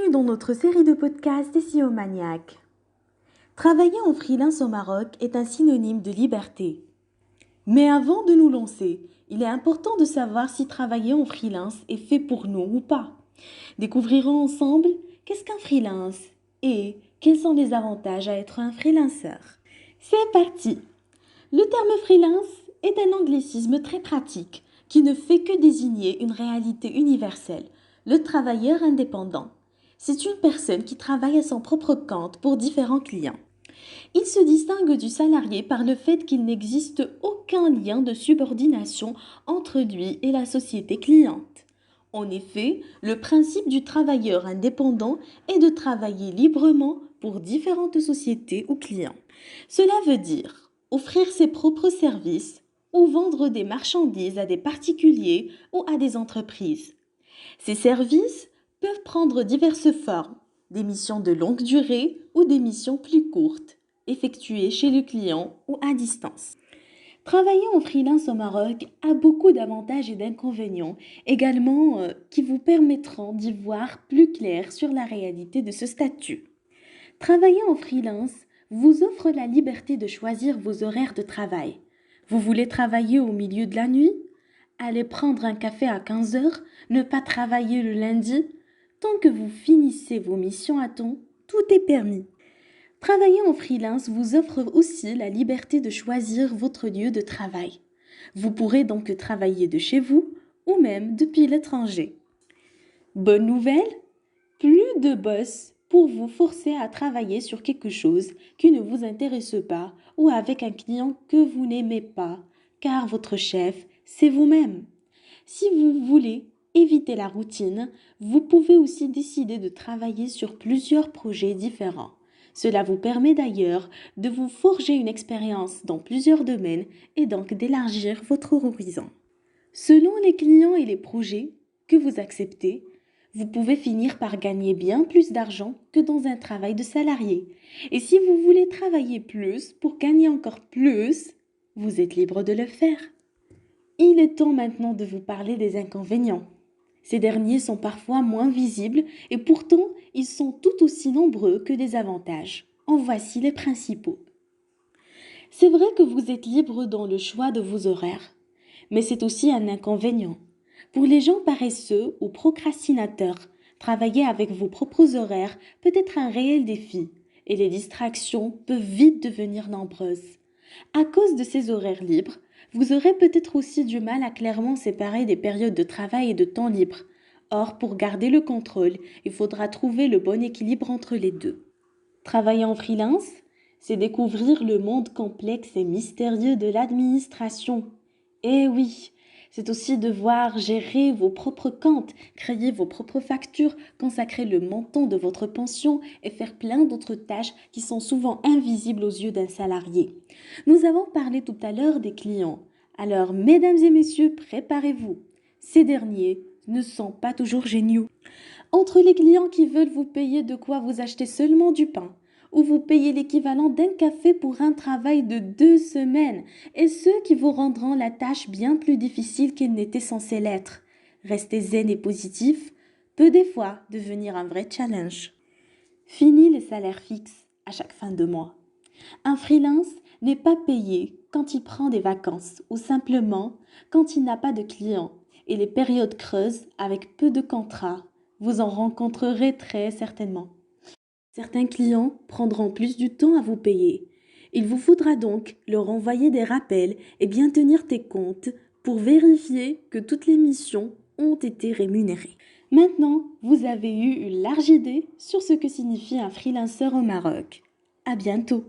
Bienvenue dans notre série de podcasts SEO Maniac. Travailler en freelance au Maroc est un synonyme de liberté. Mais avant de nous lancer, il est important de savoir si travailler en freelance est fait pour nous ou pas. Découvrirons ensemble qu'est-ce qu'un freelance et quels sont les avantages à être un freelanceur. C'est parti! Le terme freelance est un anglicisme très pratique qui ne fait que désigner une réalité universelle, le travailleur indépendant. C'est une personne qui travaille à son propre compte pour différents clients. Il se distingue du salarié par le fait qu'il n'existe aucun lien de subordination entre lui et la société cliente. En effet, le principe du travailleur indépendant est de travailler librement pour différentes sociétés ou clients. Cela veut dire offrir ses propres services ou vendre des marchandises à des particuliers ou à des entreprises. Ces services peuvent prendre diverses formes, des missions de longue durée ou des missions plus courtes, effectuées chez le client ou à distance. Travailler en freelance au Maroc a beaucoup d'avantages et d'inconvénients, également qui vous permettront d'y voir plus clair sur la réalité de ce statut. Travailler en freelance vous offre la liberté de choisir vos horaires de travail. Vous voulez travailler au milieu de la nuit? Aller prendre un café à 15 heures, ne pas travailler le lundi? Tant que vous finissez vos missions à temps, tout est permis. Travailler en freelance vous offre aussi la liberté de choisir votre lieu de travail. Vous pourrez donc travailler de chez vous ou même depuis l'étranger. Bonne nouvelle, plus de boss pour vous forcer à travailler sur quelque chose qui ne vous intéresse pas ou avec un client que vous n'aimez pas, car votre chef, c'est vous-même. Si vous voulez éviter la routine, vous pouvez aussi décider de travailler sur plusieurs projets différents. Cela vous permet d'ailleurs de vous forger une expérience dans plusieurs domaines et donc d'élargir votre horizon. Selon les clients et les projets que vous acceptez, vous pouvez finir par gagner bien plus d'argent que dans un travail de salarié. Et si vous voulez travailler plus pour gagner encore plus, vous êtes libre de le faire. Il est temps maintenant de vous parler des inconvénients. Ces derniers sont parfois moins visibles et pourtant ils sont tout aussi nombreux que les avantages. En voici les principaux. C'est vrai que vous êtes libre dans le choix de vos horaires, mais c'est aussi un inconvénient. Pour les gens paresseux ou procrastinateurs, travailler avec vos propres horaires peut être un réel défi et les distractions peuvent vite devenir nombreuses. À cause de ces horaires libres, vous aurez peut-être aussi du mal à clairement séparer des périodes de travail et de temps libre. Or, pour garder le contrôle, il faudra trouver le bon équilibre entre les deux. Travailler en freelance, c'est découvrir le monde complexe et mystérieux de l'administration. Eh oui, c'est aussi devoir gérer vos propres comptes, créer vos propres factures, consacrer le montant de votre pension et faire plein d'autres tâches qui sont souvent invisibles aux yeux d'un salarié. Nous avons parlé tout à l'heure des clients. Alors, mesdames et messieurs, préparez-vous. Ces derniers ne sont pas toujours géniaux. Entre les clients qui veulent vous payer de quoi vous acheter seulement du pain, ou vous payer l'équivalent d'un café pour un travail de 2 semaines, et ceux qui vous rendront la tâche bien plus difficile qu'elle n'était censée l'être. Rester zen et positif peut des fois devenir un vrai challenge. Fini les salaires fixes à chaque fin de mois. Un freelance n'est pas payé quand il prend des vacances ou simplement quand il n'a pas de clients. Et les périodes creuses avec peu de contrats, vous en rencontrerez très certainement. Certains clients prendront plus du temps à vous payer. Il vous faudra donc leur envoyer des rappels et bien tenir tes comptes pour vérifier que toutes les missions ont été rémunérées. Maintenant, vous avez eu une large idée sur ce que signifie un freelancer au Maroc. À bientôt!